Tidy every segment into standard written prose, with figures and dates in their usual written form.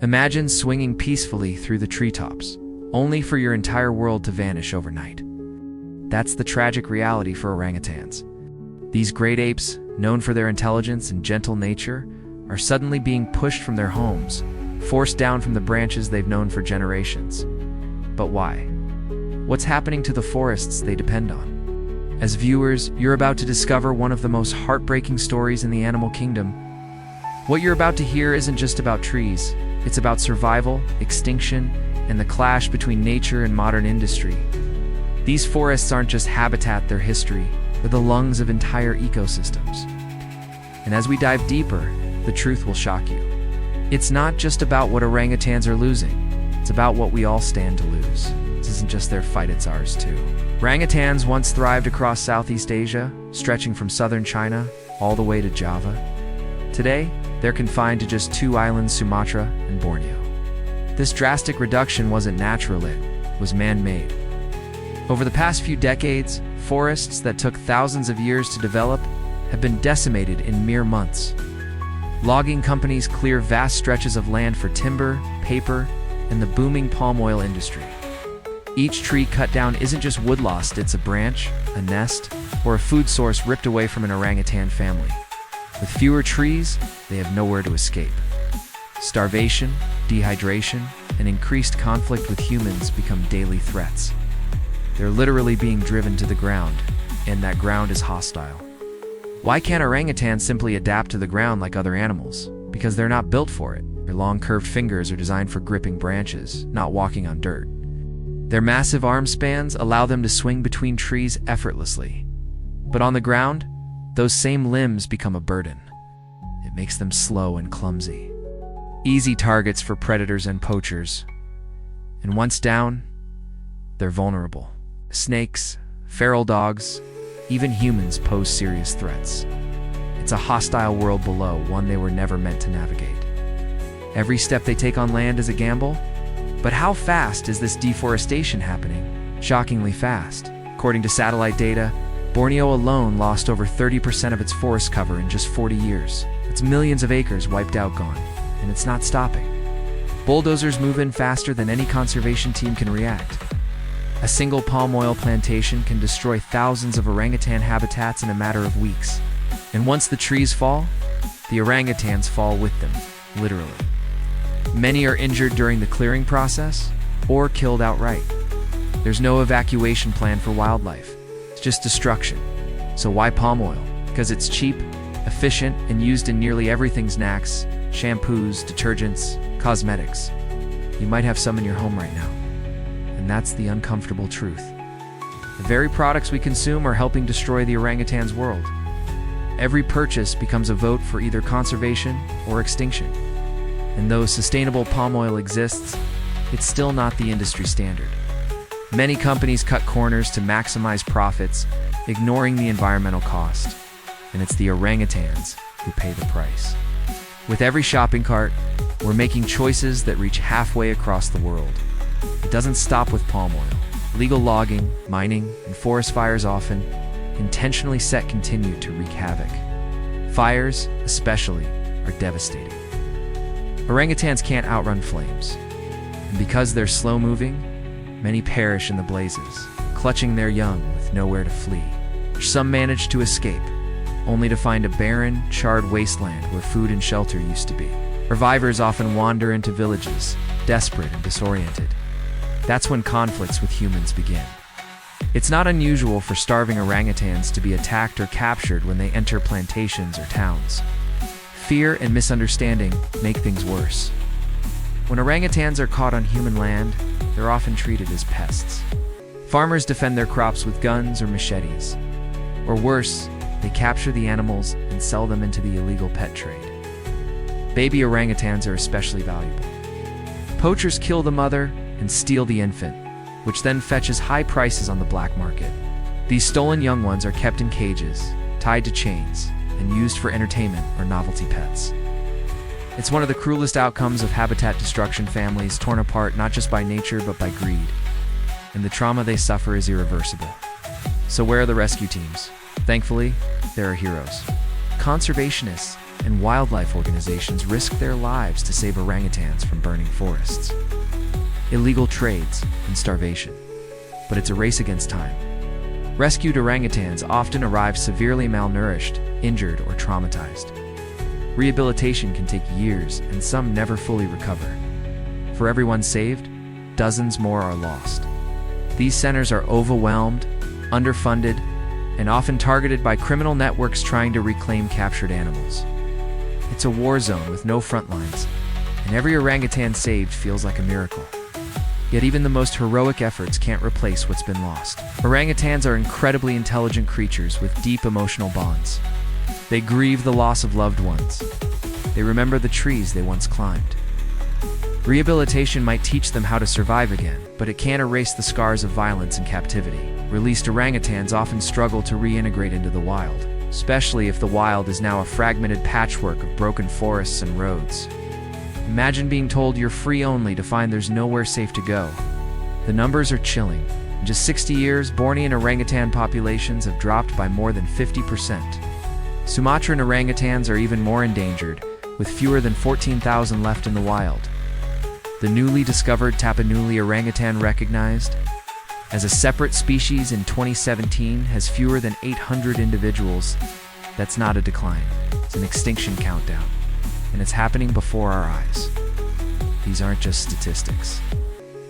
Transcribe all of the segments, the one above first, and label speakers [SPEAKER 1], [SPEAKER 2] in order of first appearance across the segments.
[SPEAKER 1] Imagine swinging peacefully through the treetops, only for your entire world to vanish overnight. That's the tragic reality for orangutans. These great apes, known for their intelligence and gentle nature, are suddenly being pushed from their homes, forced down from the branches they've known for generations. But why? What's happening to the forests they depend on? As viewers, you're about to discover one of the most heartbreaking stories in the animal kingdom. What you're about to hear isn't just about trees. It's about survival, extinction, and the clash between nature and modern industry. These forests aren't just habitat, they're history. They're the lungs of entire ecosystems. And as we dive deeper, the truth will shock you. It's not just about what orangutans are losing. It's about what we all stand to lose. This isn't just their fight, it's ours too. Orangutans once thrived across Southeast Asia, stretching from southern China all the way to Java. Today, they're confined to just two islands, Sumatra and Borneo. This drastic reduction wasn't natural, it was man-made. Over the past few decades, forests that took thousands of years to develop have been decimated in mere months. Logging companies clear vast stretches of land for timber, paper, and the booming palm oil industry. Each tree cut down isn't just wood lost, it's a branch, a nest, or a food source ripped away from an orangutan family. With fewer trees, they have nowhere to escape. Starvation, dehydration, and increased conflict with humans become daily threats. They're literally being driven to the ground, and that ground is hostile. Why can't orangutans simply adapt to the ground like other animals? Because they're not built for it. Their long curved fingers are designed for gripping branches, not walking on dirt. Their massive arm spans allow them to swing between trees effortlessly. But on the ground, those same limbs become a burden. It makes them slow and clumsy. Easy targets for predators and poachers. And once down, they're vulnerable. Snakes, feral dogs, even humans pose serious threats. It's a hostile world below, one they were never meant to navigate. Every step they take on land is a gamble. But how fast is this deforestation happening? Shockingly fast. According to satellite data, Borneo alone lost over 30% of its forest cover in just 40 years. It's millions of acres wiped out, gone. And it's not stopping. Bulldozers move in faster than any conservation team can react. A single palm oil plantation can destroy thousands of orangutan habitats in a matter of weeks. And once the trees fall, the orangutans fall with them, literally. Many are injured during the clearing process, or killed outright. There's no evacuation plan for wildlife. It's just destruction. So why palm oil? Because it's cheap, efficient, and used in nearly everything: snacks, shampoos, detergents, cosmetics. You might have some in your home right now. And that's the uncomfortable truth. The very products we consume are helping destroy the orangutan's world. Every purchase becomes a vote for either conservation or extinction. And though sustainable palm oil exists, it's still not the industry standard. Many companies cut corners to maximize profits, ignoring the environmental cost. And it's the orangutans who pay the price. With every shopping cart, we're making choices that reach halfway across the world. It doesn't stop with palm oil. Legal logging, mining, and forest fires often intentionally continue to wreak havoc. Fires, especially, are devastating. Orangutans can't outrun flames. And because they're slow-moving, many perish in the blazes, clutching their young with nowhere to flee. Some manage to escape, only to find a barren, charred wasteland where food and shelter used to be. Survivors often wander into villages, desperate and disoriented. That's when conflicts with humans begin. It's not unusual for starving orangutans to be attacked or captured when they enter plantations or towns. Fear and misunderstanding make things worse. When orangutans are caught on human land, they're often treated as pests. Farmers defend their crops with guns or machetes. Or worse, they capture the animals and sell them into the illegal pet trade. Baby orangutans are especially valuable. Poachers kill the mother and steal the infant, which then fetches high prices on the black market. These stolen young ones are kept in cages, tied to chains, and used for entertainment or novelty pets. It's one of the cruelest outcomes of habitat destruction, families torn apart not just by nature but by greed. And the trauma they suffer is irreversible. So where are the rescue teams? Thankfully, there are heroes. Conservationists, and wildlife organizations risk their lives to save orangutans from burning forests. Illegal trades and starvation. But it's a race against time. Rescued orangutans often arrive severely malnourished, injured, or traumatized. Rehabilitation can take years, and some never fully recover. For everyone saved, dozens more are lost. These centers are overwhelmed, underfunded, and often targeted by criminal networks trying to reclaim captured animals. It's a war zone with no front lines, and every orangutan saved feels like a miracle. Yet even the most heroic efforts can't replace what's been lost. Orangutans are incredibly intelligent creatures with deep emotional bonds. They grieve the loss of loved ones. They remember the trees they once climbed. Rehabilitation might teach them how to survive again, but it can't erase the scars of violence and captivity. Released orangutans often struggle to reintegrate into the wild, especially if the wild is now a fragmented patchwork of broken forests and roads. Imagine being told you're free only to find there's nowhere safe to go. The numbers are chilling. In just 60 years, Bornean orangutan populations have dropped by more than 50%. Sumatran orangutans are even more endangered, with fewer than 14,000 left in the wild. The newly discovered Tapanuli orangutan, recognized as a separate species in 2017, has fewer than 800 individuals. That's not a decline. It's an extinction countdown. And it's happening before our eyes. These aren't just statistics.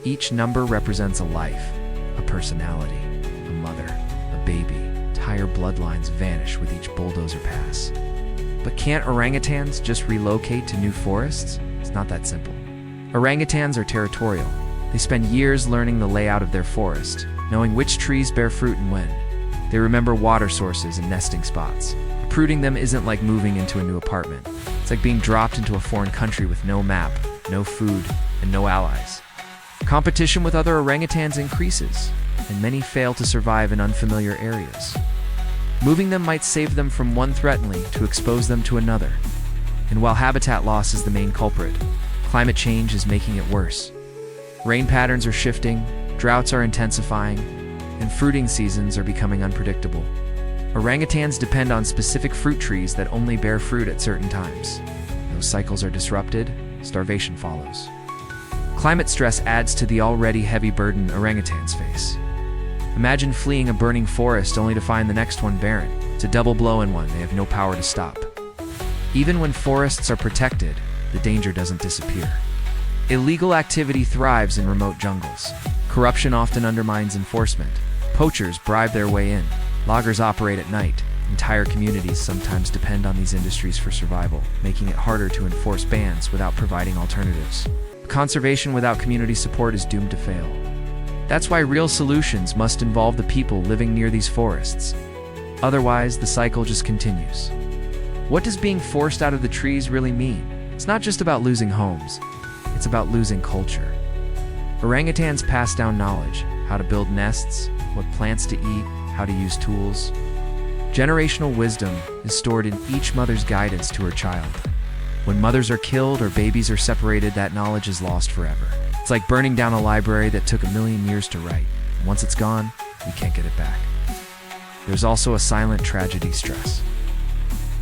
[SPEAKER 1] Each number represents a life, a personality, a mother, a baby. Entire bloodlines vanish with each bulldozer pass. But can't orangutans just relocate to new forests? It's not that simple. Orangutans are territorial. They spend years learning the layout of their forest, knowing which trees bear fruit and when. They remember water sources and nesting spots. Uprooting them isn't like moving into a new apartment. It's like being dropped into a foreign country with no map, no food, and no allies. Competition with other orangutans increases, and many fail to survive in unfamiliar areas. Moving them might save them from one threat only to expose them to another. And while habitat loss is the main culprit, climate change is making it worse. Rain patterns are shifting, droughts are intensifying, and fruiting seasons are becoming unpredictable. Orangutans depend on specific fruit trees that only bear fruit at certain times. Those cycles are disrupted, starvation follows. Climate stress adds to the already heavy burden orangutans face. Imagine fleeing a burning forest only to find the next one barren. It's a double blow in one they have no power to stop. Even when forests are protected, the danger doesn't disappear. Illegal activity thrives in remote jungles. Corruption often undermines enforcement. Poachers bribe their way in. Loggers operate at night. Entire communities sometimes depend on these industries for survival, making it harder to enforce bans without providing alternatives. Conservation without community support is doomed to fail. That's why real solutions must involve the people living near these forests. Otherwise, the cycle just continues. What does being forced out of the trees really mean? It's not just about losing homes. It's about losing culture. Orangutans pass down knowledge, how to build nests, what plants to eat, how to use tools. Generational wisdom is stored in each mother's guidance to her child. When mothers are killed or babies are separated, that knowledge is lost forever. It's like burning down a library that took 1,000,000 years to write. Once it's gone, we can't get it back. There's also a silent tragedy: stress.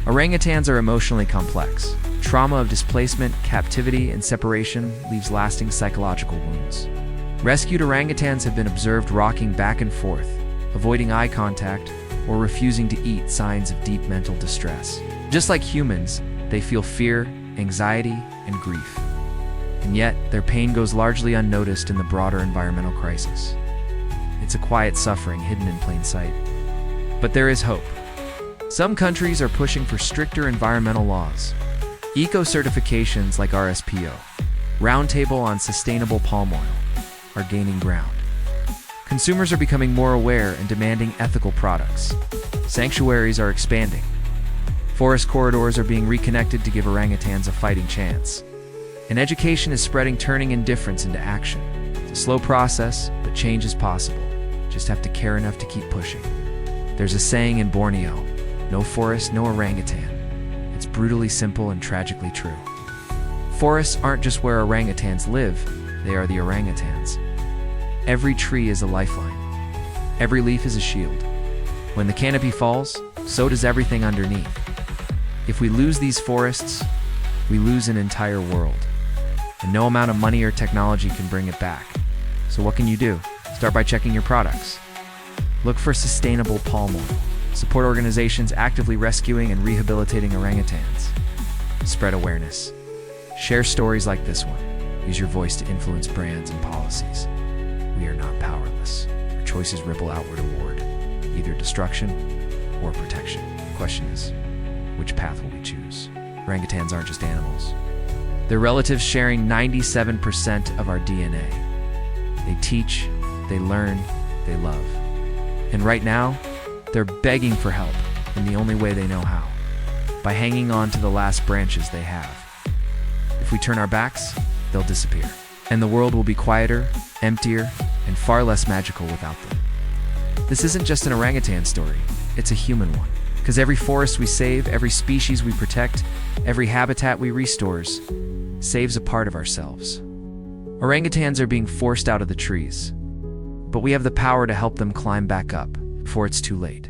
[SPEAKER 1] Orangutans are emotionally complex. Trauma of displacement, captivity, and separation leaves lasting psychological wounds. Rescued orangutans have been observed rocking back and forth, avoiding eye contact, or refusing to eat, signs of deep mental distress. Just like humans, they feel fear, anxiety, and grief. And yet, their pain goes largely unnoticed in the broader environmental crisis. It's a quiet suffering hidden in plain sight. But there is hope. Some countries are pushing for stricter environmental laws. Eco-certifications like RSPO, Roundtable on Sustainable Palm Oil, are gaining ground. Consumers are becoming more aware and demanding ethical products. Sanctuaries are expanding. Forest corridors are being reconnected to give orangutans a fighting chance. And education is spreading, turning indifference into action. It's a slow process, but change is possible. Just have to care enough to keep pushing. There's a saying in Borneo, "No forest, no orangutan." It's brutally simple and tragically true. Forests aren't just where orangutans live, they are the orangutans. Every tree is a lifeline. Every leaf is a shield. When the canopy falls, so does everything underneath. If we lose these forests, we lose an entire world. And no amount of money or technology can bring it back. So what can you do? Start by checking your products. Look for sustainable palm oil. Support organizations actively rescuing and rehabilitating orangutans. Spread awareness. Share stories like this one. Use your voice to influence brands and policies. We are not powerless. Our choices ripple outward toward either destruction or protection. The question is, which path will we choose? Orangutans aren't just animals. They're relatives sharing 97% of our DNA. They teach, they learn, they love. And right now, they're begging for help in the only way they know how, by hanging on to the last branches they have. If we turn our backs, they'll disappear, and the world will be quieter, emptier, and far less magical without them. This isn't just an orangutan story, it's a human one. Because every forest we save, every species we protect, every habitat we restore saves a part of ourselves. Orangutans are being forced out of the trees, but we have the power to help them climb back up before it's too late.